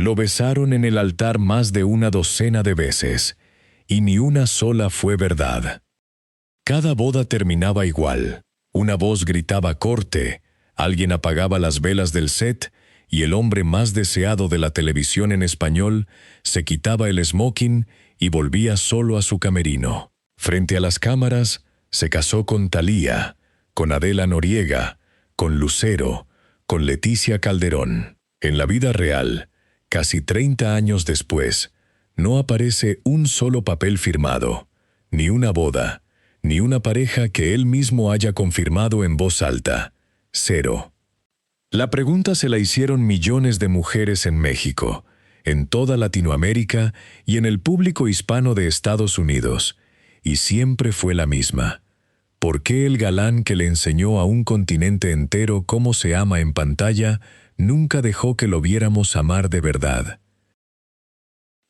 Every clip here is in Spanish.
Lo besaron en el altar más de una docena de veces, y ni una sola fue verdad. Cada boda terminaba igual. Una voz gritaba corte, alguien apagaba las velas del set, y el hombre más deseado de la televisión en español se quitaba el smoking y volvía solo a su camerino. Frente a las cámaras, se casó con Thalía, con Adela Noriega, con Lucero, con Leticia Calderón. En la vida real, casi 30 años después, no aparece un solo papel firmado, ni una boda, ni una pareja que él mismo haya confirmado en voz alta. Cero. La pregunta se la hicieron millones de mujeres en México, en toda Latinoamérica y en el público hispano de Estados Unidos, y siempre fue la misma. ¿Por qué el galán que le enseñó a un continente entero cómo se ama en pantalla nunca dejó que lo viéramos amar de verdad?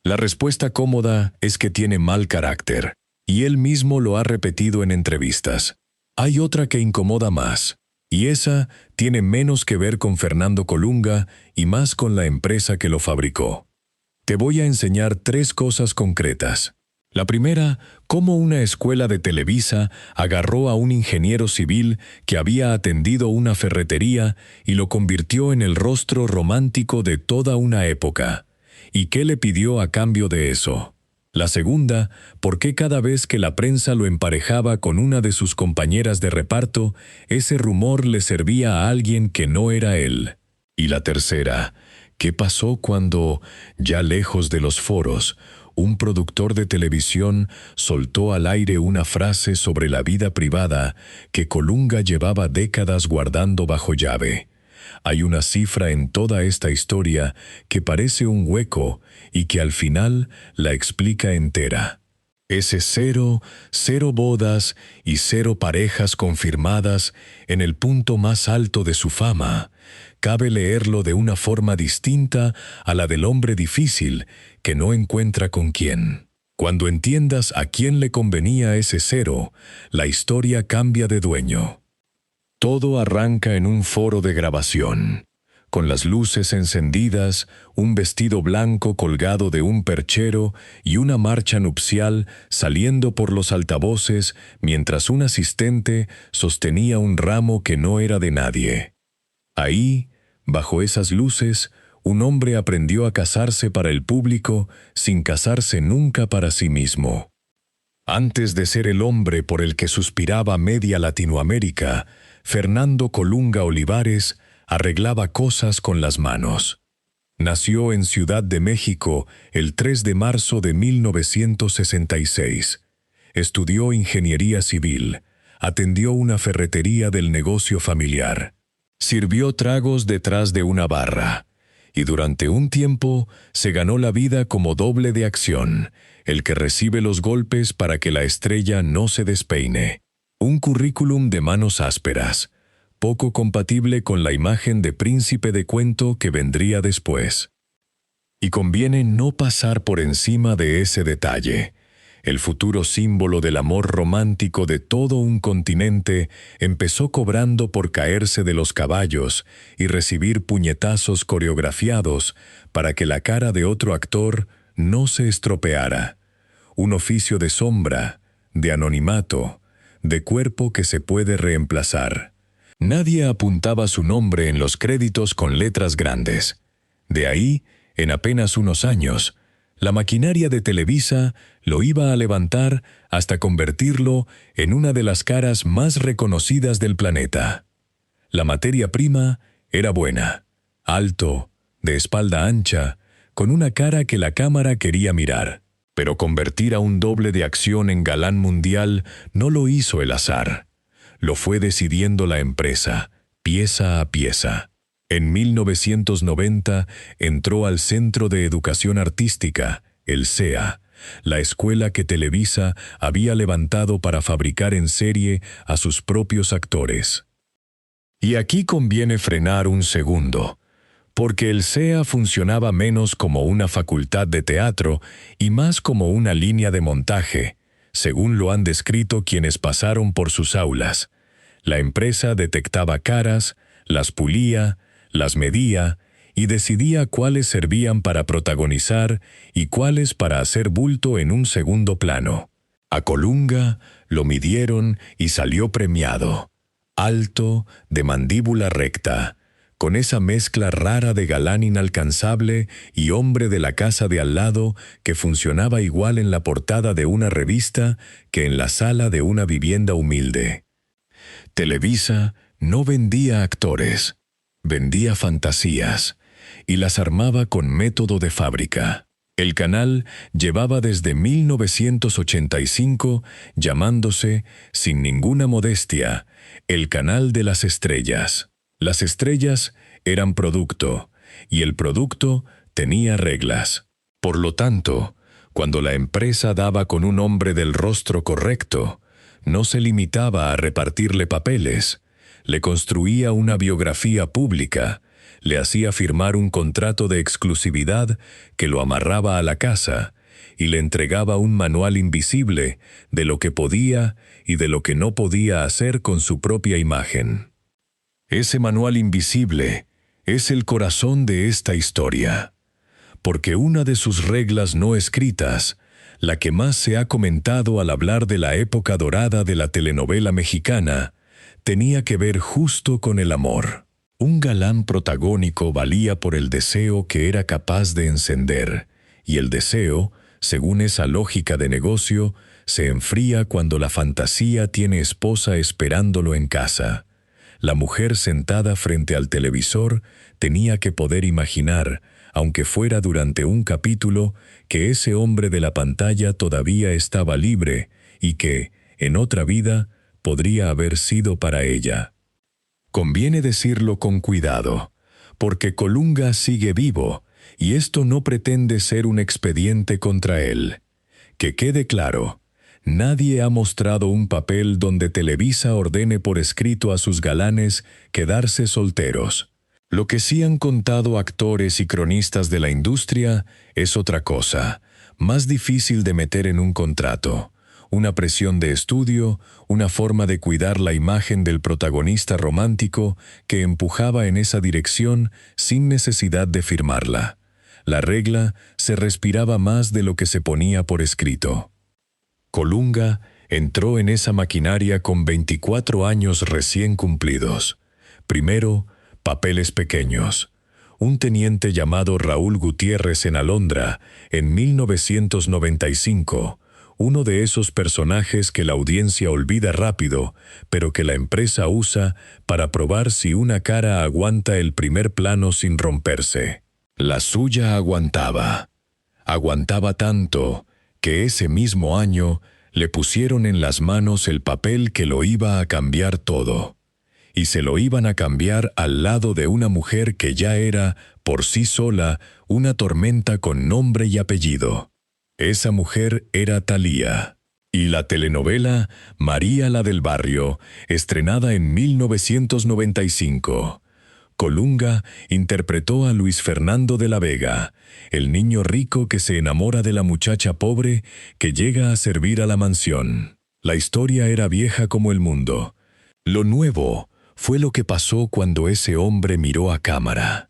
La respuesta cómoda es que tiene mal carácter, y él mismo lo ha repetido en entrevistas. Hay otra que incomoda más, y esa tiene menos que ver con Fernando Colunga y más con la empresa que lo fabricó. Te voy a enseñar 3 cosas concretas. La primera, cómo una escuela de Televisa agarró a un ingeniero civil que había atendido una ferretería y lo convirtió en el rostro romántico de toda una época. ¿Y qué le pidió a cambio de eso? La segunda, por qué cada vez que la prensa lo emparejaba con una de sus compañeras de reparto, ese rumor le servía a alguien que no era él. Y la tercera, ¿qué pasó cuando, ya lejos de los foros, un productor de televisión soltó al aire una frase sobre la vida privada que Colunga llevaba décadas guardando bajo llave? Hay una cifra en toda esta historia que parece un hueco y que al final la explica entera. Ese 0 bodas y 0 parejas confirmadas en el punto más alto de su fama. Cabe leerlo de una forma distinta a la del hombre difícil que no encuentra con quién. Cuando entiendas a quién le convenía ese 0, la historia cambia de dueño. Todo arranca en un foro de grabación, con las luces encendidas, un vestido blanco colgado de un perchero y una marcha nupcial saliendo por los altavoces mientras un asistente sostenía un ramo que no era de nadie. Ahí, bajo esas luces, un hombre aprendió a casarse para el público sin casarse nunca para sí mismo. Antes de ser el hombre por el que suspiraba media Latinoamérica, Fernando Colunga Olivares arreglaba cosas con las manos. Nació en Ciudad de México el 3 de marzo de 1966. Estudió ingeniería civil, atendió una ferretería del negocio familiar. Sirvió tragos detrás de una barra, y durante un tiempo se ganó la vida como doble de acción, el que recibe los golpes para que la estrella no se despeine. Un currículum de manos ásperas, poco compatible con la imagen de príncipe de cuento que vendría después. Y conviene no pasar por encima de ese detalle. El futuro símbolo del amor romántico de todo un continente empezó cobrando por caerse de los caballos y recibir puñetazos coreografiados para que la cara de otro actor no se estropeara. Un oficio de sombra, de anonimato, de cuerpo que se puede reemplazar. Nadie apuntaba su nombre en los créditos con letras grandes. De ahí, en apenas unos años, la maquinaria de Televisa lo iba a levantar hasta convertirlo en una de las caras más reconocidas del planeta. La materia prima era buena, alto, de espalda ancha, con una cara que la cámara quería mirar. Pero convertir a un doble de acción en galán mundial no lo hizo el azar. Lo fue decidiendo la empresa, pieza a pieza. En 1990 entró al Centro de Educación Artística, el CEA, la escuela que Televisa había levantado para fabricar en serie a sus propios actores. Y aquí conviene frenar un segundo, porque el CEA funcionaba menos como una facultad de teatro y más como una línea de montaje, según lo han descrito quienes pasaron por sus aulas. La empresa detectaba caras, las pulía, las medía y decidía cuáles servían para protagonizar y cuáles para hacer bulto en un segundo plano. A Colunga lo midieron y salió premiado. Alto, de mandíbula recta, con esa mezcla rara de galán inalcanzable y hombre de la casa de al lado que funcionaba igual en la portada de una revista que en la sala de una vivienda humilde. Televisa no vendía actores, vendía fantasías, y las armaba con método de fábrica. El canal llevaba desde 1985 llamándose, sin ninguna modestia, el Canal de las Estrellas. Las estrellas eran producto, y el producto tenía reglas. Por lo tanto, cuando la empresa daba con un hombre del rostro correcto, no se limitaba a repartirle papeles, le construía una biografía pública, le hacía firmar un contrato de exclusividad que lo amarraba a la casa y le entregaba un manual invisible de lo que podía y de lo que no podía hacer con su propia imagen. Ese manual invisible es el corazón de esta historia, porque una de sus reglas no escritas, la que más se ha comentado al hablar de la época dorada de la telenovela mexicana, tenía que ver justo con el amor. Un galán protagónico valía por el deseo que era capaz de encender, y el deseo, según esa lógica de negocio, se enfría cuando la fantasía tiene esposa esperándolo en casa. La mujer sentada frente al televisor tenía que poder imaginar, aunque fuera durante un capítulo, que ese hombre de la pantalla todavía estaba libre y que, en otra vida, podría haber sido para ella. Conviene decirlo con cuidado, porque Colunga sigue vivo, y esto no pretende ser un expediente contra él. Que quede claro, nadie ha mostrado un papel donde Televisa ordene por escrito a sus galanes quedarse solteros. Lo que sí han contado actores y cronistas de la industria es otra cosa, más difícil de meter en un contrato. Una presión de estudio, una forma de cuidar la imagen del protagonista romántico que empujaba en esa dirección sin necesidad de firmarla. La regla se respiraba más de lo que se ponía por escrito. Colunga entró en esa maquinaria con 24 años recién cumplidos. Primero, papeles pequeños. Un teniente llamado Raúl Gutiérrez en Alondra, en 1995, uno de esos personajes que la audiencia olvida rápido, pero que la empresa usa para probar si una cara aguanta el primer plano sin romperse. La suya aguantaba. Aguantaba tanto que ese mismo año le pusieron en las manos el papel que lo iba a cambiar todo. Y se lo iban a cambiar al lado de una mujer que ya era, por sí sola, una tormenta con nombre y apellido. Esa mujer era Thalía. Y la telenovela María la del Barrio, estrenada en 1995. Colunga interpretó a Luis Fernando de la Vega, el niño rico que se enamora de la muchacha pobre que llega a servir a la mansión. La historia era vieja como el mundo. Lo nuevo fue lo que pasó cuando ese hombre miró a cámara.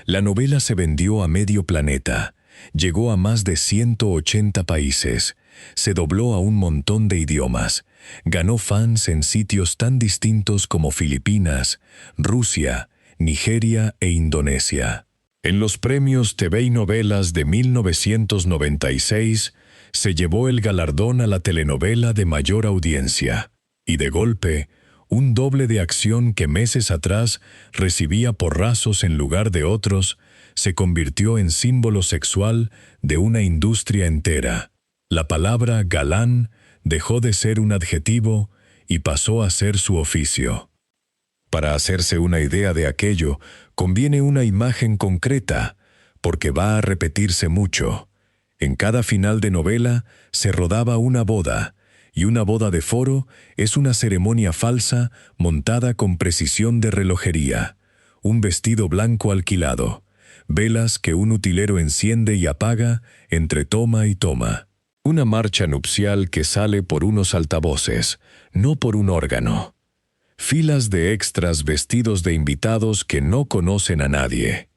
La novela se vendió a medio planeta. Llegó a más de 180 países, se dobló a un montón de idiomas, ganó fans en sitios tan distintos como Filipinas, Rusia, Nigeria e Indonesia. En los premios TV y Novelas de 1996 se llevó el galardón a la telenovela de mayor audiencia, y de golpe, un doble de acción que meses atrás recibía porrazos en lugar de otros, se convirtió en símbolo sexual de una industria entera. La palabra galán dejó de ser un adjetivo y pasó a ser su oficio. Para hacerse una idea de aquello, conviene una imagen concreta, porque va a repetirse mucho. En cada final de novela se rodaba una boda, y una boda de foro es una ceremonia falsa montada con precisión de relojería, un vestido blanco alquilado, velas que un utilero enciende y apaga entre toma y toma. Una marcha nupcial que sale por unos altavoces, no por un órgano. Filas de extras vestidos de invitados que no conocen a nadie.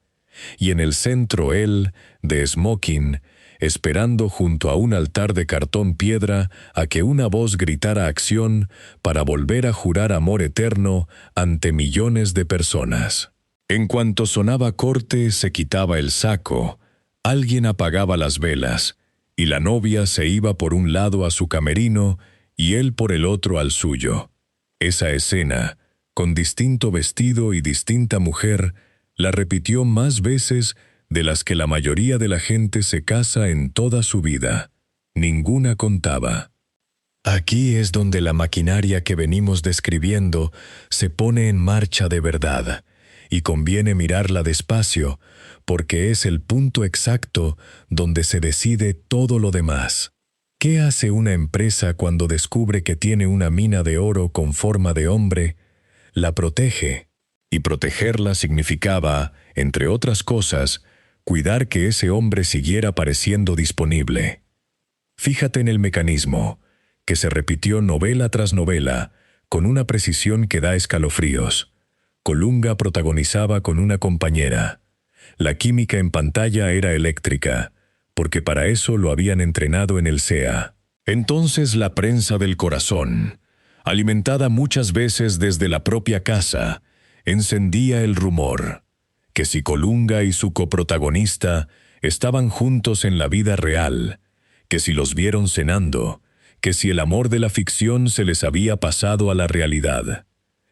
y en el centro él, de smoking, esperando junto a un altar de cartón piedra a que una voz gritara acción para volver a jurar amor eterno ante millones de personas. En cuanto sonaba corte, se quitaba el saco, alguien apagaba las velas, y la novia se iba por un lado a su camerino y él por el otro al suyo. Esa escena, con distinto vestido y distinta mujer, la repitió más veces de las que la mayoría de la gente se casa en toda su vida. Ninguna contaba. Aquí es donde la maquinaria que venimos describiendo se pone en marcha de verdad, y conviene mirarla despacio, porque es el punto exacto donde se decide todo lo demás. ¿Qué hace una empresa cuando descubre que tiene una mina de oro con forma de hombre? La protege. Y protegerla significaba, entre otras cosas, cuidar que ese hombre siguiera pareciendo disponible. Fíjate en el mecanismo, que se repitió novela tras novela, con una precisión que da escalofríos. Colunga protagonizaba con una compañera. La química en pantalla era eléctrica, porque para eso lo habían entrenado en el CEA. Entonces la prensa del corazón, alimentada muchas veces desde la propia casa, encendía el rumor, que si Colunga y su coprotagonista estaban juntos en la vida real, que si los vieron cenando, que si el amor de la ficción se les había pasado a la realidad.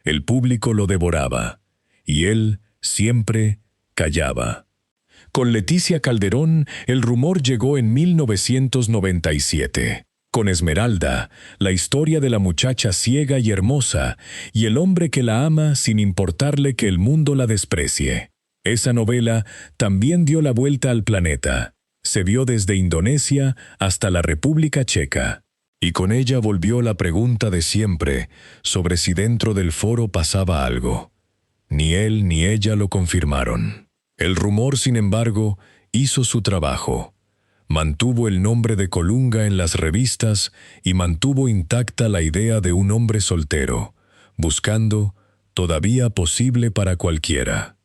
El público lo devoraba, y él siempre callaba. Con Leticia Calderón, el rumor llegó en 1997. Con Esmeralda, la historia de la muchacha ciega y hermosa, y el hombre que la ama sin importarle que el mundo la desprecie. Esa novela también dio la vuelta al planeta. Se vio desde Indonesia hasta la República Checa. Y con ella volvió la pregunta de siempre sobre si dentro del foro pasaba algo. Ni él ni ella lo confirmaron. El rumor, sin embargo, hizo su trabajo. Mantuvo el nombre de Colunga en las revistas y mantuvo intacta la idea de un hombre soltero, buscando, todavía posible para cualquiera.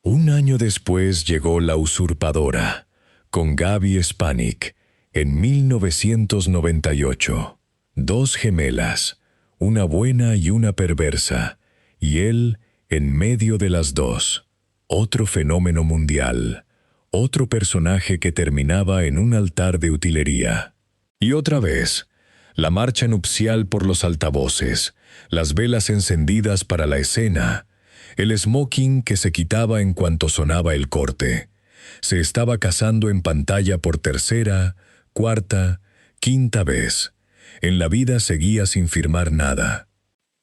Un año después llegó La Usurpadora, con Gaby Spanik, en 1998. Dos gemelas, una buena y una perversa, y él en medio de las dos. Otro fenómeno mundial, otro personaje que terminaba en un altar de utilería. Y otra vez, la marcha nupcial por los altavoces, las velas encendidas para la escena, el smoking que se quitaba en cuanto sonaba el corte. Se estaba casando en pantalla por tercera, cuarta, quinta vez. En la vida seguía sin firmar nada.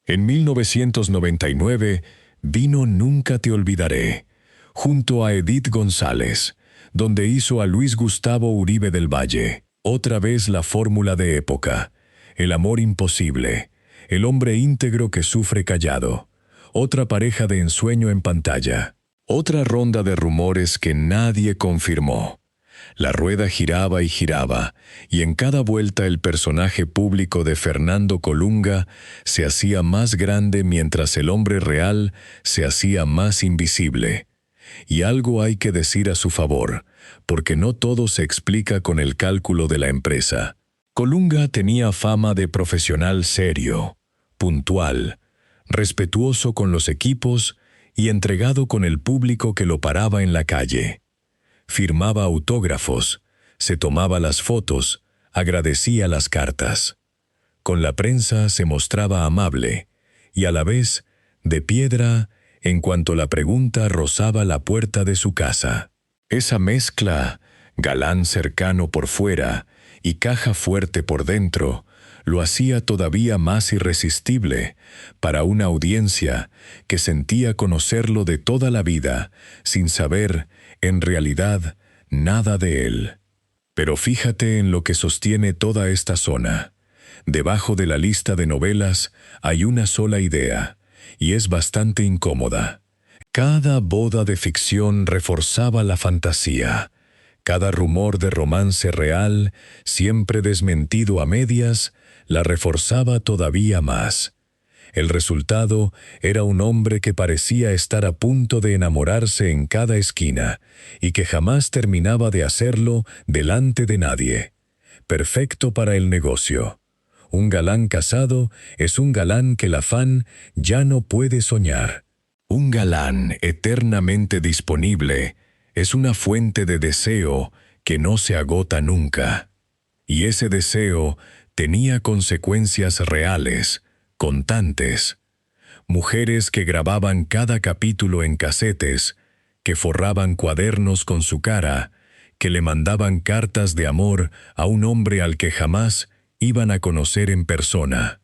En 1999 vino Nunca te olvidaré, junto a Edith González, donde hizo a Luis Gustavo Uribe del Valle. Otra vez la fórmula de época, el amor imposible, el hombre íntegro que sufre callado, otra pareja de ensueño en pantalla, otra ronda de rumores que nadie confirmó. La rueda giraba y en cada vuelta el personaje público de Fernando Colunga se hacía más grande mientras el hombre real se hacía más invisible. Y algo hay que decir a su favor, porque no todo se explica con el cálculo de la empresa. Colunga tenía fama de profesional serio, puntual, respetuoso con los equipos y entregado con el público que lo paraba en la calle. Firmaba autógrafos, se tomaba las fotos, agradecía las cartas. Con la prensa se mostraba amable y a la vez de piedra en cuanto la pregunta rozaba la puerta de su casa. Esa mezcla, galán cercano por fuera y caja fuerte por dentro, lo hacía todavía más irresistible para una audiencia que sentía conocerlo de toda la vida, sin saber, en realidad, nada de él. Pero fíjate en lo que sostiene toda esta zona. Debajo de la lista de novelas hay una sola idea, y es bastante incómoda. Cada boda de ficción reforzaba la fantasía. Cada rumor de romance real, siempre desmentido a medias, la reforzaba todavía más. El resultado era un hombre que parecía estar a punto de enamorarse en cada esquina y que jamás terminaba de hacerlo delante de nadie. Perfecto para el negocio. Un galán casado es un galán que la fan ya no puede soñar. Un galán eternamente disponible es una fuente de deseo que no se agota nunca. Y ese deseo tenía consecuencias reales, contantes. Mujeres que grababan cada capítulo en casetes, que forraban cuadernos con su cara, que le mandaban cartas de amor a un hombre al que jamás iban a conocer en persona.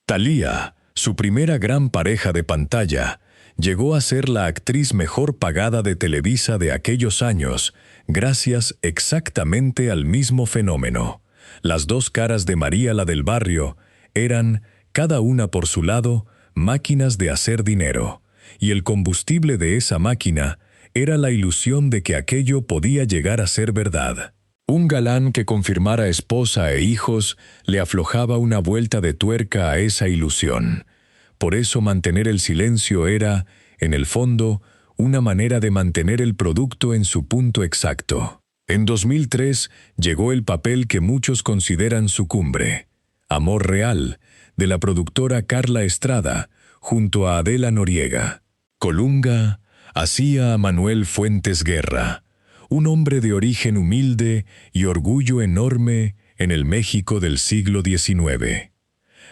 Thalía, su primera gran pareja de pantalla, llegó a ser la actriz mejor pagada de Televisa de aquellos años, gracias exactamente al mismo fenómeno. Las dos caras de María la del barrio eran, cada una por su lado, máquinas de hacer dinero, y el combustible de esa máquina era la ilusión de que aquello podía llegar a ser verdad. Un galán que confirmara esposa e hijos le aflojaba una vuelta de tuerca a esa ilusión. Por eso mantener el silencio era, en el fondo, una manera de mantener el producto en su punto exacto. En 2003 llegó el papel que muchos consideran su cumbre, Amor Real, de la productora Carla Estrada, junto a Adela Noriega. Colunga hacía a Manuel Fuentes Guerra, un hombre de origen humilde y orgullo enorme en el México del siglo XIX.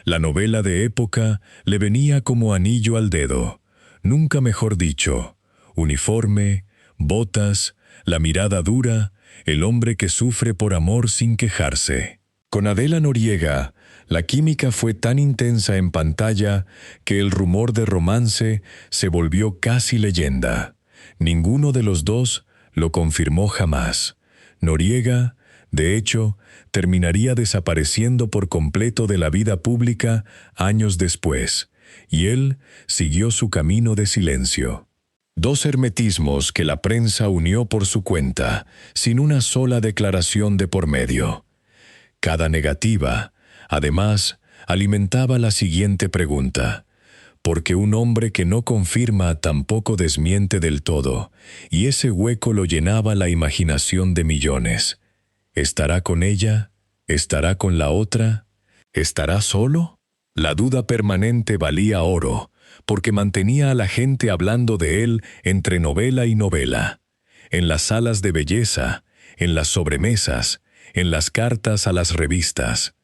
La novela de época le venía como anillo al dedo, nunca mejor dicho, uniforme, botas, la mirada dura, el hombre que sufre por amor sin quejarse. Con Adela Noriega, la química fue tan intensa en pantalla que el rumor de romance se volvió casi leyenda. Ninguno de los dos lo confirmó jamás. Noriega, de hecho, terminaría desapareciendo por completo de la vida pública años después, y él siguió su camino de silencio. Dos hermetismos que la prensa unió por su cuenta, sin una sola declaración de por medio. Cada negativa, además, alimentaba la siguiente pregunta, porque un hombre que no confirma tampoco desmiente del todo, y ese hueco lo llenaba la imaginación de millones. ¿Estará con ella? ¿Estará con la otra? ¿Estará solo? La duda permanente valía oro, porque mantenía a la gente hablando de él entre novela y novela, en las salas de belleza, en las sobremesas, en las cartas a las revistas.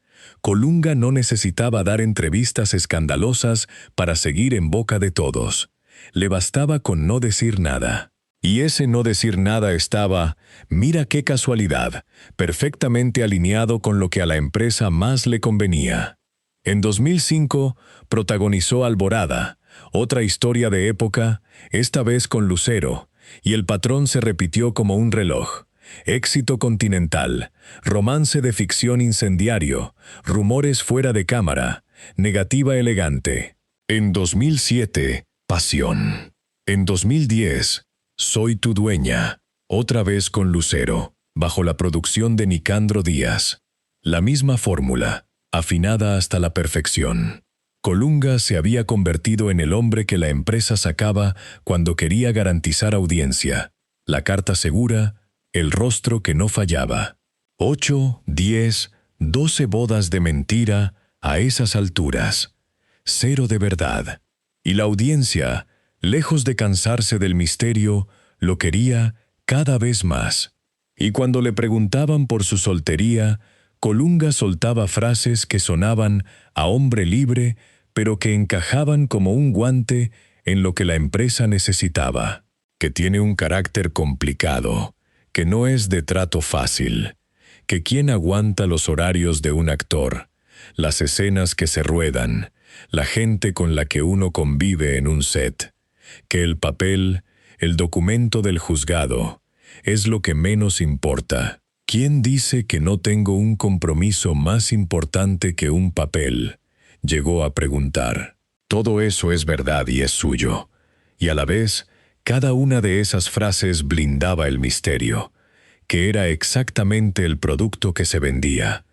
Colunga no necesitaba dar entrevistas escandalosas para seguir en boca de todos. Le bastaba con no decir nada. Y ese no decir nada estaba, mira qué casualidad, perfectamente alineado con lo que a la empresa más le convenía. En 2005 protagonizó Alborada, otra historia de época, esta vez con Lucero, y el patrón se repitió como un reloj. Éxito continental, romance de ficción incendiario, rumores fuera de cámara, negativa elegante. En 2007, Pasión. En 2010, Soy tu dueña, otra vez con Lucero, bajo la producción de Nicandro Díaz. La misma fórmula, afinada hasta la perfección. Colunga se había convertido en el hombre que la empresa sacaba cuando quería garantizar audiencia. La carta segura, el rostro que no fallaba. 8, 10, 12 bodas de mentira a esas alturas. 0 de verdad. Y la audiencia, lejos de cansarse del misterio, lo quería cada vez más. Y cuando le preguntaban por su soltería, Colunga soltaba frases que sonaban a hombre libre, pero que encajaban como un guante en lo que la empresa necesitaba. Que tiene un carácter complicado, que no es de trato fácil, que quién aguanta los horarios de un actor, las escenas que se ruedan, la gente con la que uno convive en un set, que el papel, el documento del juzgado, es lo que menos importa. ¿Quién dice que no tengo un compromiso más importante que un papel?, llegó a preguntar. Todo eso es verdad y es suyo, y a la vez, cada una de esas frases blindaba el misterio, que era exactamente el producto que se vendía.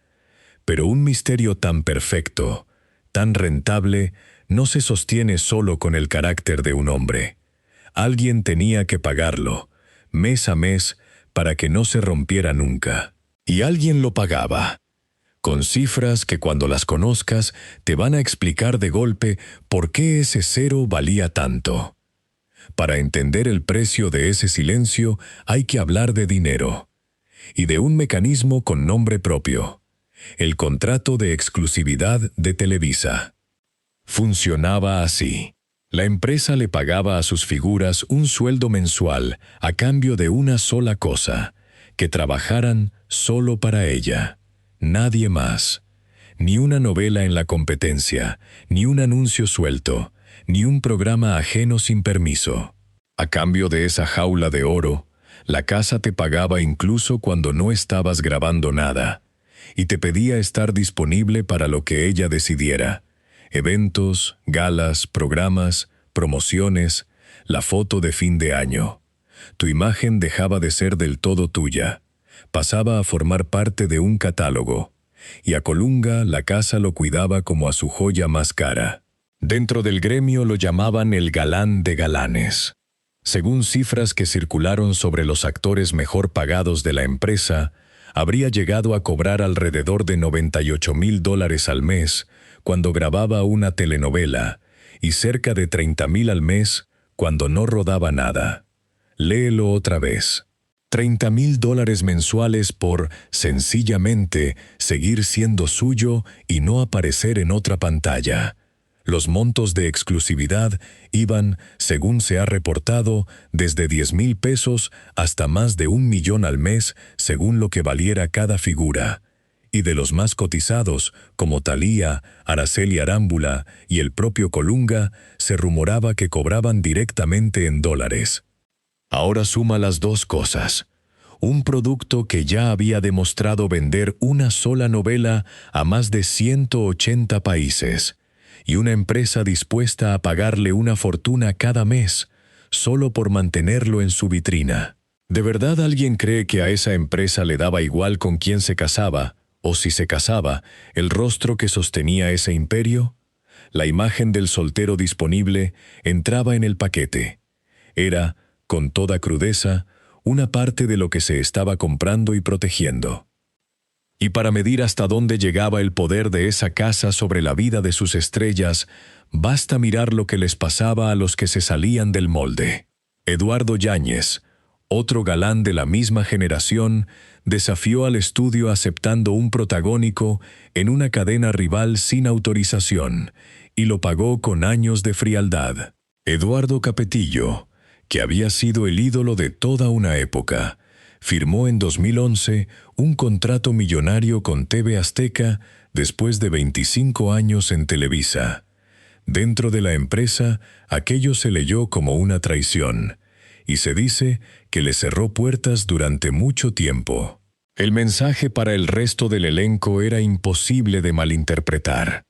Pero un misterio tan perfecto, tan rentable, no se sostiene solo con el carácter de un hombre. Alguien tenía que pagarlo, mes a mes, para que no se rompiera nunca. Y alguien lo pagaba, con cifras que cuando las conozcas te van a explicar de golpe por qué ese cero valía tanto. Para entender el precio de ese silencio hay que hablar de dinero, y de un mecanismo con nombre propio: el contrato de exclusividad de Televisa. Funcionaba así. La empresa le pagaba a sus figuras un sueldo mensual a cambio de una sola cosa: que trabajaran solo para ella, nadie más. Ni una novela en la competencia, ni un anuncio suelto, ni un programa ajeno sin permiso. A cambio de esa jaula de oro, la casa te pagaba incluso cuando no estabas grabando nada, y te pedía estar disponible para lo que ella decidiera: eventos, galas, programas, promociones, la foto de fin de año. Tu imagen dejaba de ser del todo tuya, pasaba a formar parte de un catálogo, y a Colunga la casa lo cuidaba como a su joya más cara. Dentro del gremio lo llamaban el galán de galanes. Según cifras que circularon sobre los actores mejor pagados de la empresa, habría llegado a cobrar alrededor de $98,000 al mes cuando grababa una telenovela, y cerca de $30,000 al mes cuando no rodaba nada. Léelo otra vez. $30,000 mensuales por, sencillamente, seguir siendo suyo y no aparecer en otra pantalla. Los montos de exclusividad iban, según se ha reportado, desde 10,000 pesos hasta más de 1,000,000 al mes, según lo que valiera cada figura. Y de los más cotizados, como Thalía, Araceli Arámbula y el propio Colunga, se rumoraba que cobraban directamente en dólares. Ahora suma las dos cosas: un producto que ya había demostrado vender una sola novela a más de 180 países, y una empresa dispuesta a pagarle una fortuna cada mes, solo por mantenerlo en su vitrina. ¿De verdad alguien cree que a esa empresa le daba igual con quién se casaba, o si se casaba, el rostro que sostenía ese imperio? La imagen del soltero disponible entraba en el paquete. Era, con toda crudeza, una parte de lo que se estaba comprando y protegiendo. Y para medir hasta dónde llegaba el poder de esa casa sobre la vida de sus estrellas, basta mirar lo que les pasaba a los que se salían del molde. Eduardo Yáñez, otro galán de la misma generación, desafió al estudio aceptando un protagónico en una cadena rival sin autorización, y lo pagó con años de frialdad. Eduardo Capetillo, que había sido el ídolo de toda una época, firmó en 2011 un contrato millonario con TV Azteca después de 25 años en Televisa. Dentro de la empresa, aquello se leyó como una traición, y se dice que le cerró puertas durante mucho tiempo. El mensaje para el resto del elenco era imposible de malinterpretar.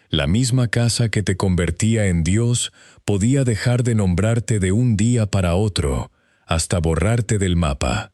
La misma casa que te convertía en Dios podía dejar de nombrarte de un día para otro, hasta borrarte del mapa.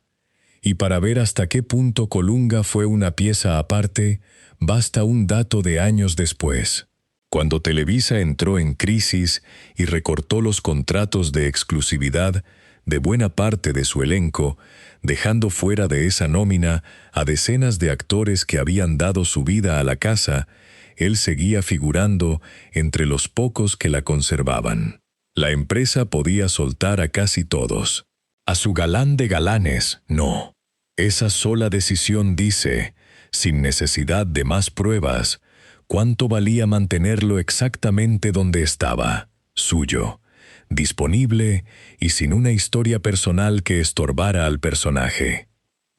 Y para ver hasta qué punto Colunga fue una pieza aparte, basta un dato de años después. Cuando Televisa entró en crisis y recortó los contratos de exclusividad de buena parte de su elenco, dejando fuera de esa nómina a decenas de actores que habían dado su vida a la casa, él seguía figurando entre los pocos que la conservaban. La empresa podía soltar a casi todos. A su galán de galanes, no. Esa sola decisión dice, sin necesidad de más pruebas, cuánto valía mantenerlo exactamente donde estaba, suyo, disponible y sin una historia personal que estorbara al personaje.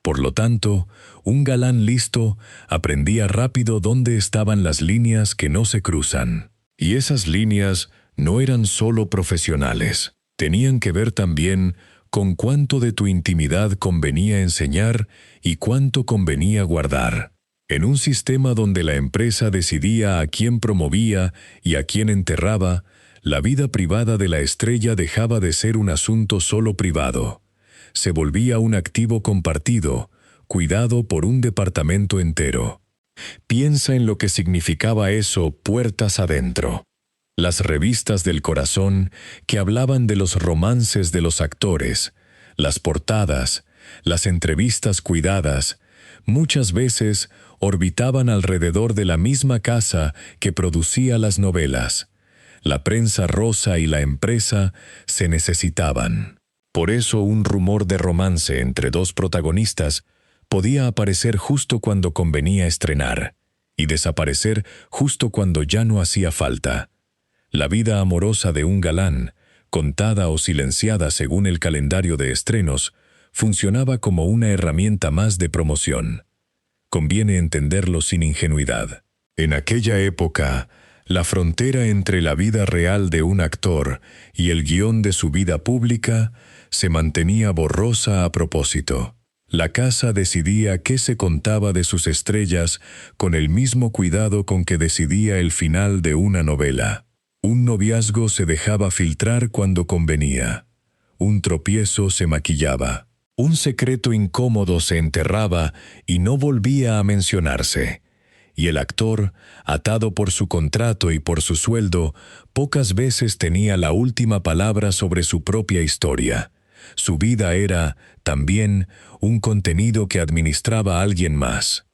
Por lo tanto, un galán listo aprendía rápido dónde estaban las líneas que no se cruzan. Y esas líneas no eran solo profesionales, tenían que ver también con cuánto de tu intimidad convenía enseñar y cuánto convenía guardar. En un sistema donde la empresa decidía a quién promovía y a quién enterraba, la vida privada de la estrella dejaba de ser un asunto solo privado. Se volvía un activo compartido, cuidado por un departamento entero. Piensa en lo que significaba eso puertas adentro. Las revistas del corazón que hablaban de los romances de los actores, las portadas, las entrevistas cuidadas, muchas veces orbitaban alrededor de la misma casa que producía las novelas. La prensa rosa y la empresa se necesitaban. Por eso un rumor de romance entre dos protagonistas podía aparecer justo cuando convenía estrenar y desaparecer justo cuando ya no hacía falta. La vida amorosa de un galán, contada o silenciada según el calendario de estrenos, funcionaba como una herramienta más de promoción. Conviene entenderlo sin ingenuidad. En aquella época, la frontera entre la vida real de un actor y el guión de su vida pública se mantenía borrosa a propósito. La casa decidía qué se contaba de sus estrellas con el mismo cuidado con que decidía el final de una novela. Un noviazgo se dejaba filtrar cuando convenía. Un tropiezo se maquillaba. Un secreto incómodo se enterraba y no volvía a mencionarse. Y el actor, atado por su contrato y por su sueldo, pocas veces tenía la última palabra sobre su propia historia. Su vida era, también, un contenido que administraba alguien más.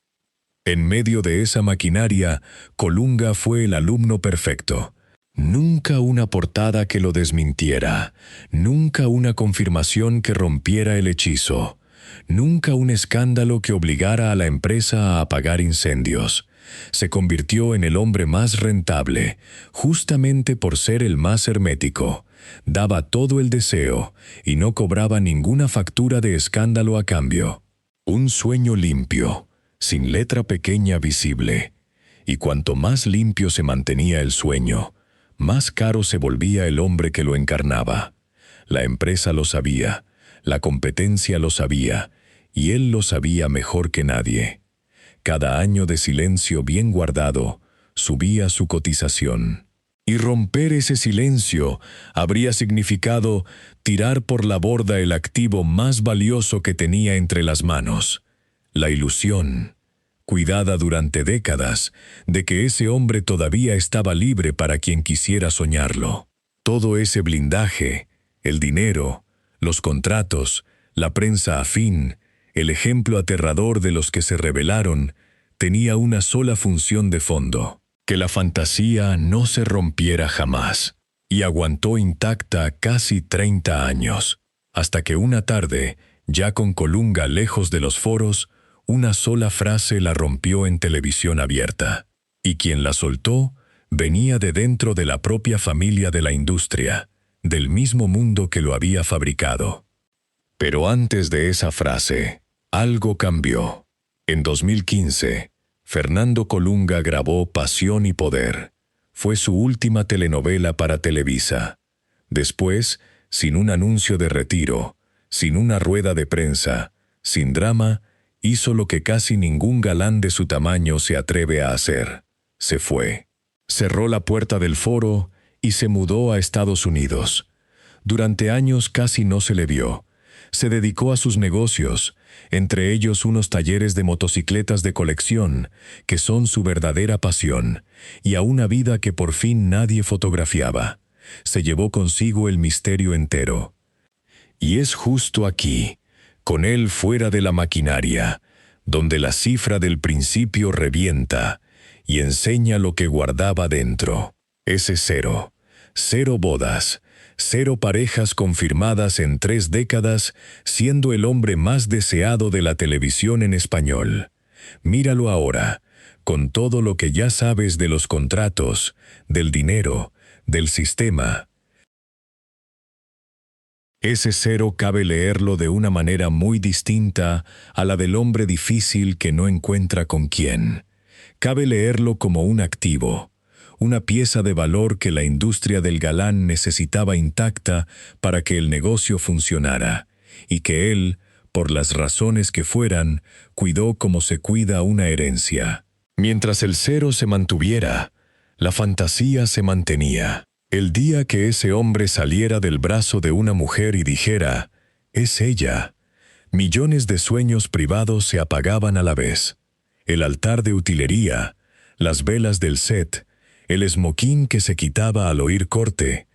En medio de esa maquinaria, Colunga fue el alumno perfecto. Nunca una portada que lo desmintiera, nunca una confirmación que rompiera el hechizo, nunca un escándalo que obligara a la empresa a apagar incendios. Se convirtió en el hombre más rentable, justamente por ser el más hermético. Daba todo el deseo y no cobraba ninguna factura de escándalo a cambio. Un sueño limpio, sin letra pequeña visible. Y cuanto más limpio se mantenía el sueño, más caro se volvía el hombre que lo encarnaba. La empresa lo sabía, la competencia lo sabía, y él lo sabía mejor que nadie. Cada año de silencio bien guardado subía su cotización. Y romper ese silencio habría significado tirar por la borda el activo más valioso que tenía entre las manos, la ilusión, cuidada durante décadas, de que ese hombre todavía estaba libre para quien quisiera soñarlo. Todo ese blindaje, el dinero, los contratos, la prensa afín, el ejemplo aterrador de los que se rebelaron, tenía una sola función de fondo: que la fantasía no se rompiera jamás. Y aguantó intacta casi 30 años, hasta que una tarde, ya con Colunga lejos de los foros, una sola frase la rompió en televisión abierta. Y quien la soltó venía de dentro de la propia familia de la industria, del mismo mundo que lo había fabricado. Pero antes de esa frase, algo cambió. En 2015, Fernando Colunga grabó Pasión y Poder. Fue su última telenovela para Televisa. Después, sin un anuncio de retiro, sin una rueda de prensa, sin drama, hizo lo que casi ningún galán de su tamaño se atreve a hacer. Se fue. Cerró la puerta del foro y se mudó a Estados Unidos. Durante años casi no se le vio. Se dedicó a sus negocios, entre ellos unos talleres de motocicletas de colección, que son su verdadera pasión, y a una vida que por fin nadie fotografiaba. Se llevó consigo el misterio entero. Y es justo aquí, con él fuera de la maquinaria, donde la cifra del principio revienta y enseña lo que guardaba dentro. Ese cero. 0 bodas, 0 parejas confirmadas en 3 décadas, siendo el hombre más deseado de la televisión en español. Míralo ahora, con todo lo que ya sabes de los contratos, del dinero, del sistema. Ese 0 cabe leerlo de una manera muy distinta a la del hombre difícil que no encuentra con quién. Cabe leerlo como un activo, una pieza de valor que la industria del galán necesitaba intacta para que el negocio funcionara, y que él, por las razones que fueran, cuidó como se cuida una herencia. Mientras el 0 se mantuviera, la fantasía se mantenía. El día que ese hombre saliera del brazo de una mujer y dijera, «Es ella», millones de sueños privados se apagaban a la vez. El altar de utilería, las velas del set, el esmoquín que se quitaba al oír corte,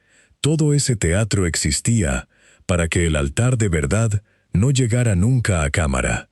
todo ese teatro existía para que el altar de verdad no llegara nunca a cámara.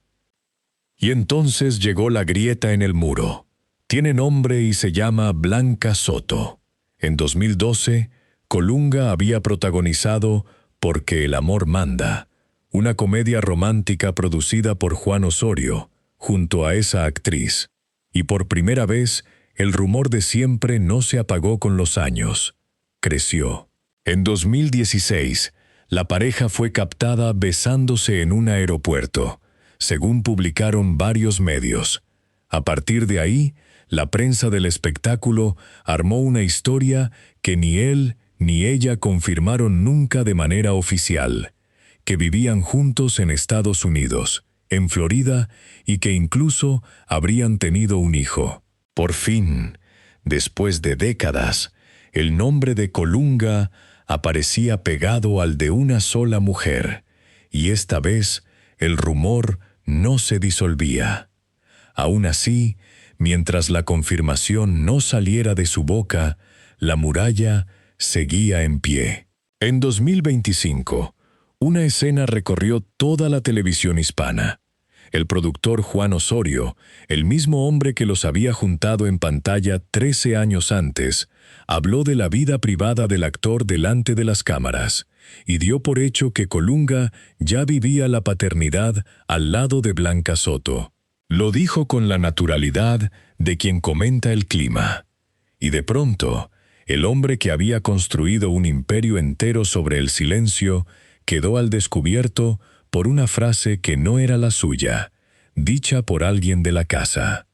Y entonces llegó la grieta en el muro. Tiene nombre y se llama Blanca Soto. En 2012, Colunga había protagonizado Porque el amor manda, una comedia romántica producida por Juan Osorio, junto a esa actriz. Y por primera vez, el rumor de siempre no se apagó con los años. Creció. En 2016, la pareja fue captada besándose en un aeropuerto, según publicaron varios medios. A partir de ahí, la prensa del espectáculo armó una historia que ni él ni ella confirmaron nunca de manera oficial, que vivían juntos en Estados Unidos, en Florida, y que incluso habrían tenido un hijo. Por fin, después de décadas, el nombre de Colunga aparecía pegado al de una sola mujer, y esta vez el rumor no se disolvía. Aún así, mientras la confirmación no saliera de su boca, la muralla seguía en pie. En 2025, una escena recorrió toda la televisión hispana. El productor Juan Osorio, el mismo hombre que los había juntado en pantalla 13 años antes, habló de la vida privada del actor delante de las cámaras y dio por hecho que Colunga ya vivía la paternidad al lado de Blanca Soto. Lo dijo con la naturalidad de quien comenta el clima. Y de pronto, el hombre que había construido un imperio entero sobre el silencio quedó al descubierto por una frase que no era la suya, dicha por alguien de la casa.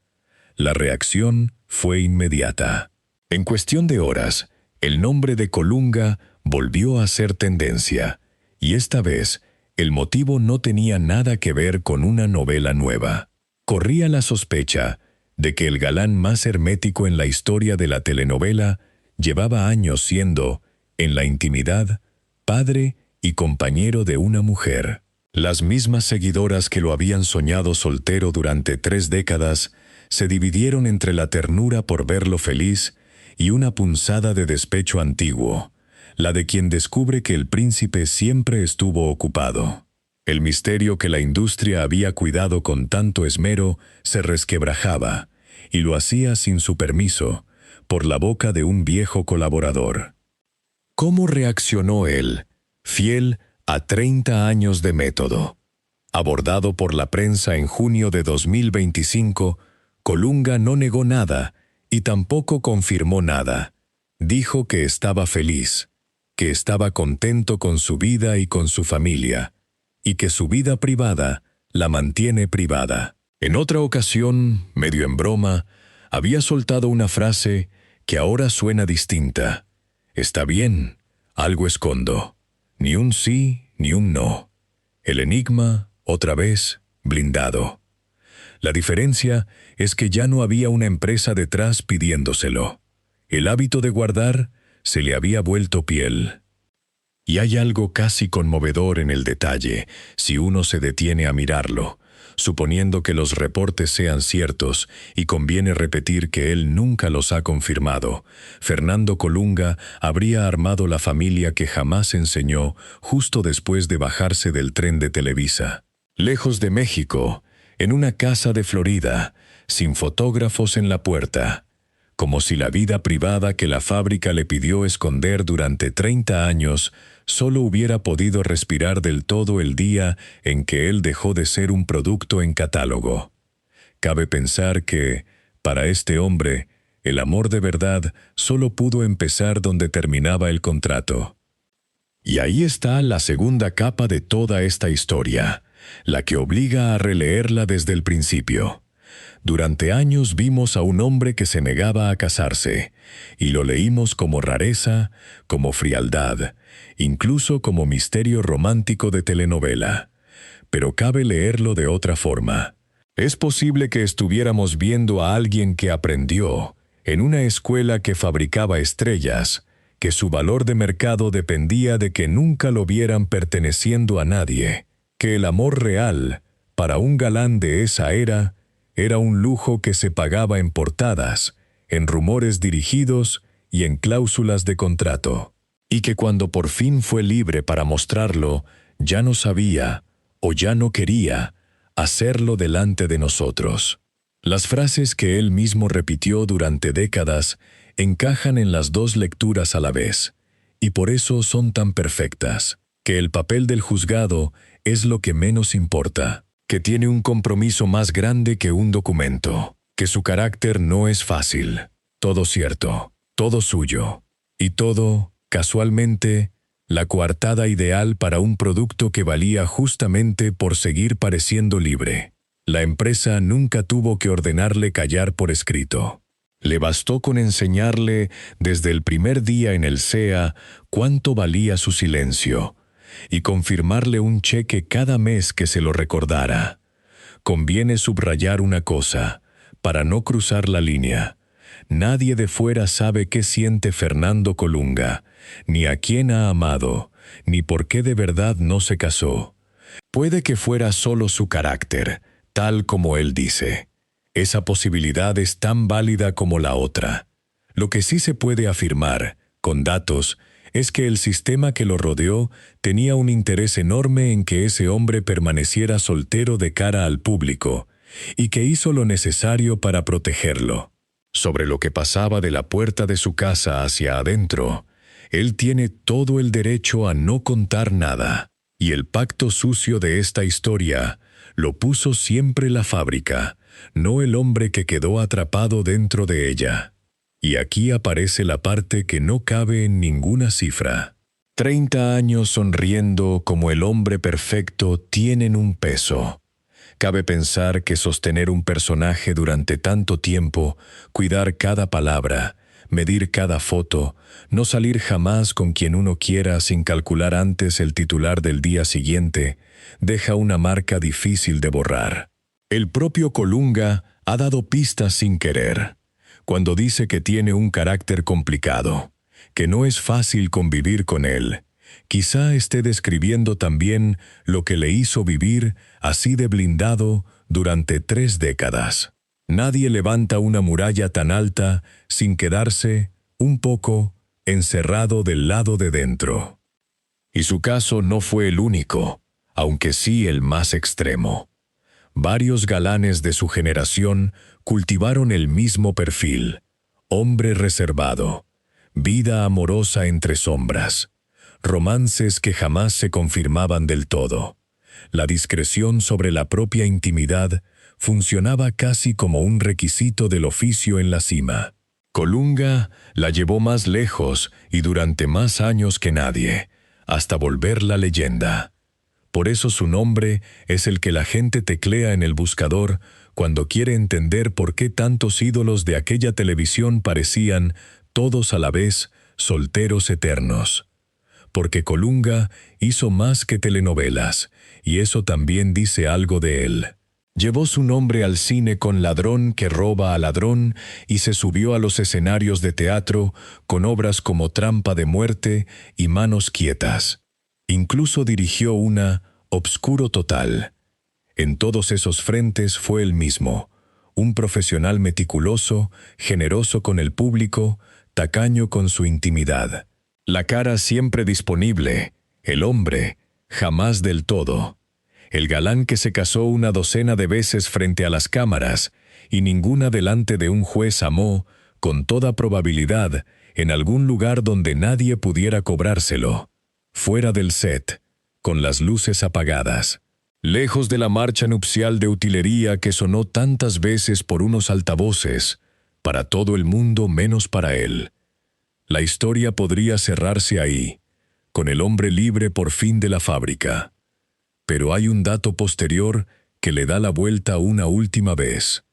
La reacción fue inmediata. En cuestión de horas, el nombre de Colunga volvió a ser tendencia, y esta vez el motivo no tenía nada que ver con una novela nueva. Corría la sospecha de que el galán más hermético en la historia de la telenovela llevaba años siendo, en la intimidad, padre y compañero de una mujer. Las mismas seguidoras que lo habían soñado soltero durante 3 décadas se dividieron entre la ternura por verlo feliz y una punzada de despecho antiguo, la de quien descubre que el príncipe siempre estuvo ocupado. El misterio que la industria había cuidado con tanto esmero se resquebrajaba, y lo hacía sin su permiso, por la boca de un viejo colaborador. ¿Cómo reaccionó él, fiel a 30 años de método? Abordado por la prensa en junio de 2025, Colunga no negó nada y tampoco confirmó nada. Dijo que estaba feliz, que estaba contento con su vida y con su familia, y que su vida privada la mantiene privada. En otra ocasión, medio en broma, había soltado una frase que ahora suena distinta. Está bien, algo escondo. Ni un sí, ni un no. El enigma, otra vez, blindado. La diferencia es que ya no había una empresa detrás pidiéndoselo. El hábito de guardar se le había vuelto piel. Y hay algo casi conmovedor en el detalle, si uno se detiene a mirarlo, suponiendo que los reportes sean ciertos, y conviene repetir que él nunca los ha confirmado. Fernando Colunga habría armado la familia que jamás enseñó justo después de bajarse del tren de Televisa. Lejos de México, en una casa de Florida, sin fotógrafos en la puerta, como si la vida privada que la fábrica le pidió esconder durante 30 años solo hubiera podido respirar del todo el día en que él dejó de ser un producto en catálogo. Cabe pensar que, para este hombre, el amor de verdad solo pudo empezar donde terminaba el contrato. Y ahí está la segunda capa de toda esta historia, la que obliga a releerla desde el principio. Durante años vimos a un hombre que se negaba a casarse, y lo leímos como rareza, como frialdad, incluso como misterio romántico de telenovela. Pero cabe leerlo de otra forma. Es posible que estuviéramos viendo a alguien que aprendió, en una escuela que fabricaba estrellas, que su valor de mercado dependía de que nunca lo vieran perteneciendo a nadie, que el amor real, para un galán de esa era un lujo que se pagaba en portadas, en rumores dirigidos y en cláusulas de contrato. Y que cuando por fin fue libre para mostrarlo, ya no sabía, o ya no quería, hacerlo delante de nosotros. Las frases que él mismo repitió durante décadas encajan en las dos lecturas a la vez, y por eso son tan perfectas, que el papel del juzgado es lo que menos importa, que tiene un compromiso más grande que un documento, que su carácter no es fácil, todo cierto, todo suyo, y todo, casualmente, la coartada ideal para un producto que valía justamente por seguir pareciendo libre. La empresa nunca tuvo que ordenarle callar por escrito. Le bastó con enseñarle desde el primer día en el SEA cuánto valía su silencio y confirmarle un cheque cada mes que se lo recordara. Conviene subrayar una cosa, para no cruzar la línea. Nadie de fuera sabe qué siente Fernando Colunga, ni a quién ha amado, ni por qué de verdad no se casó. Puede que fuera solo su carácter, tal como él dice. Esa posibilidad es tan válida como la otra. Lo que sí se puede afirmar, con datos, es que el sistema que lo rodeó tenía un interés enorme en que ese hombre permaneciera soltero de cara al público, y que hizo lo necesario para protegerlo. Sobre lo que pasaba de la puerta de su casa hacia adentro, él tiene todo el derecho a no contar nada, y el pacto sucio de esta historia lo puso siempre la fábrica, no el hombre que quedó atrapado dentro de ella. Y aquí aparece la parte que no cabe en ninguna cifra. 30 años sonriendo como el hombre perfecto tienen un peso. Cabe pensar que sostener un personaje durante tanto tiempo, cuidar cada palabra, medir cada foto, no salir jamás con quien uno quiera sin calcular antes el titular del día siguiente, deja una marca difícil de borrar. El propio Colunga ha dado pistas sin querer, cuando dice que tiene un carácter complicado, que no es fácil convivir con él. Quizá esté describiendo también lo que le hizo vivir así de blindado durante 3 décadas. Nadie levanta una muralla tan alta sin quedarse, un poco, encerrado del lado de dentro. Y su caso no fue el único, aunque sí el más extremo. Varios galanes de su generación cultivaron el mismo perfil: hombre reservado, vida amorosa entre sombras, romances que jamás se confirmaban del todo. La discreción sobre la propia intimidad funcionaba casi como un requisito del oficio en la cima. Colunga la llevó más lejos y durante más años que nadie, hasta volverla leyenda. Por eso su nombre es el que la gente teclea en el buscador cuando quiere entender por qué tantos ídolos de aquella televisión parecían, todos a la vez, solteros eternos. Porque Colunga hizo más que telenovelas, y eso también dice algo de él. Llevó su nombre al cine con Ladrón que roba a ladrón y se subió a los escenarios de teatro con obras como Trampa de muerte y Manos quietas. Incluso dirigió una Obscuro total. En todos esos frentes fue el mismo, un profesional meticuloso, generoso con el público, tacaño con su intimidad. La cara siempre disponible, el hombre, jamás del todo. El galán que se casó una docena de veces frente a las cámaras y ninguna delante de un juez amó, con toda probabilidad, en algún lugar donde nadie pudiera cobrárselo. Fuera del set, con las luces apagadas. Lejos de la marcha nupcial de utilería que sonó tantas veces por unos altavoces, para todo el mundo menos para él. La historia podría cerrarse ahí, con el hombre libre por fin de la fábrica. Pero hay un dato posterior que le da la vuelta una última vez.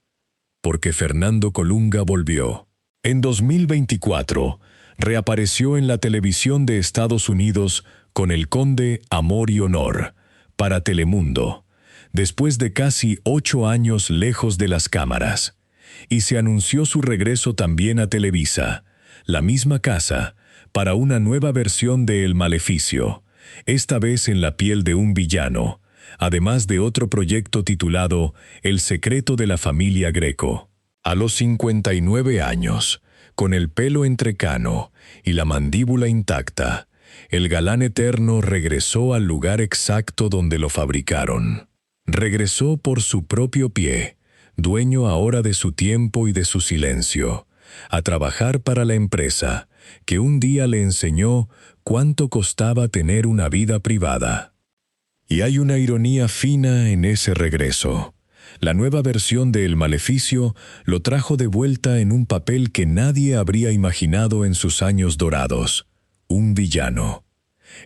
Porque Fernando Colunga volvió. En 2024, reapareció en la televisión de Estados Unidos con El Conde, Amor y Honor, para Telemundo, después de casi 8 años lejos de las cámaras. Y se anunció su regreso también a Televisa, la misma casa, para una nueva versión de El Maleficio, esta vez en la piel de un villano, además de otro proyecto titulado El secreto de la familia Greco. A los 59 años, con el pelo entrecano y la mandíbula intacta, el galán eterno regresó al lugar exacto donde lo fabricaron. Regresó por su propio pie, dueño ahora de su tiempo y de su silencio, a trabajar para la empresa, que un día le enseñó cuánto costaba tener una vida privada. Y hay una ironía fina en ese regreso. La nueva versión de El Maleficio lo trajo de vuelta en un papel que nadie habría imaginado en sus años dorados: un villano.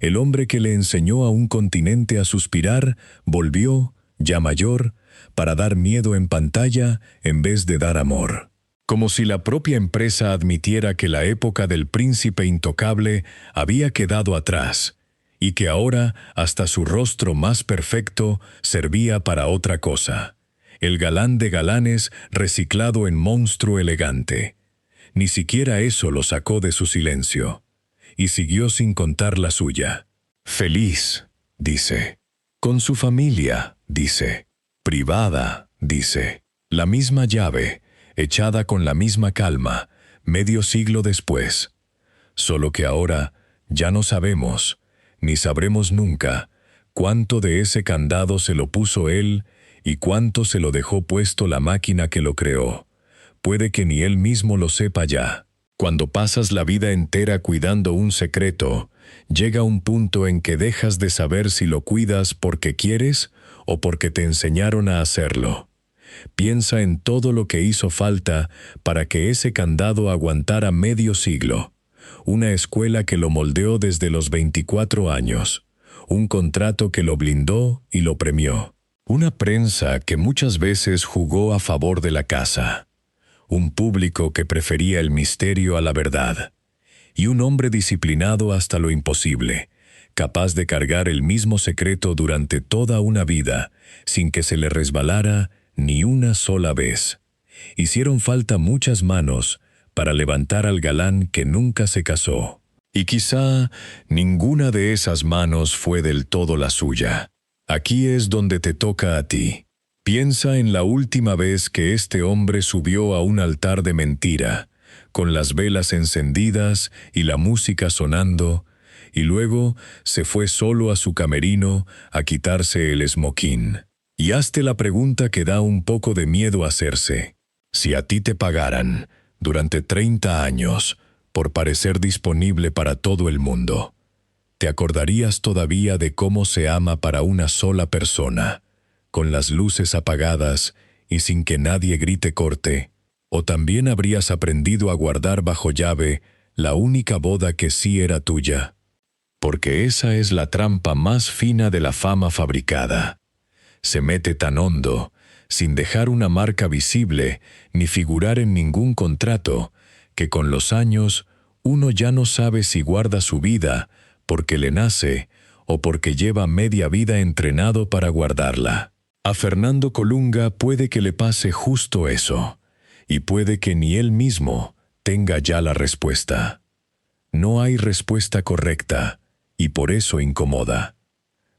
El hombre que le enseñó a un continente a suspirar volvió, ya mayor, para dar miedo en pantalla en vez de dar amor. Como si la propia empresa admitiera que la época del príncipe intocable había quedado atrás, y que ahora hasta su rostro más perfecto servía para otra cosa. El galán de galanes reciclado en monstruo elegante. Ni siquiera eso lo sacó de su silencio. Y siguió sin contar la suya. Feliz, dice. Con su familia, dice. Privada, dice. La misma llave, echada con la misma calma, medio siglo después. Solo que ahora ya no sabemos, ni sabremos nunca, cuánto de ese candado se lo puso él y cuánto se lo dejó puesto la máquina que lo creó. Puede que ni él mismo lo sepa ya. Cuando pasas la vida entera cuidando un secreto, llega un punto en que dejas de saber si lo cuidas porque quieres o porque te enseñaron a hacerlo. Piensa en todo lo que hizo falta para que ese candado aguantara medio siglo. Una escuela que lo moldeó desde los 24 años. Un contrato que lo blindó y lo premió. Una prensa que muchas veces jugó a favor de la casa. Un público que prefería el misterio a la verdad. Y un hombre disciplinado hasta lo imposible, capaz de cargar el mismo secreto durante toda una vida, sin que se le resbalara ni una sola vez. Hicieron falta muchas manos para levantar al galán que nunca se casó. Y quizá ninguna de esas manos fue del todo la suya. Aquí es donde te toca a ti. Piensa en la última vez que este hombre subió a un altar de mentira, con las velas encendidas y la música sonando, y luego se fue solo a su camerino a quitarse el esmoquín. Y hazte la pregunta que da un poco de miedo hacerse. Si a ti te pagaran, durante 30 años, por parecer disponible para todo el mundo, ¿te acordarías todavía de cómo se ama para una sola persona, con las luces apagadas y sin que nadie grite corte? ¿O también habrías aprendido a guardar bajo llave la única boda que sí era tuya? Porque esa es la trampa más fina de la fama fabricada. Se mete tan hondo, sin dejar una marca visible ni figurar en ningún contrato, que con los años uno ya no sabe si guarda su vida porque le nace o porque lleva media vida entrenado para guardarla. A Fernando Colunga puede que le pase justo eso, y puede que ni él mismo tenga ya la respuesta. No hay respuesta correcta, y por eso incomoda.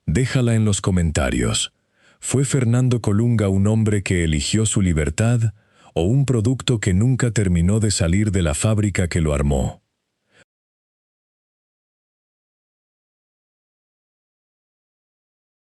Déjala en los comentarios. ¿Fue Fernando Colunga un hombre que eligió su libertad o un producto que nunca terminó de salir de la fábrica que lo armó?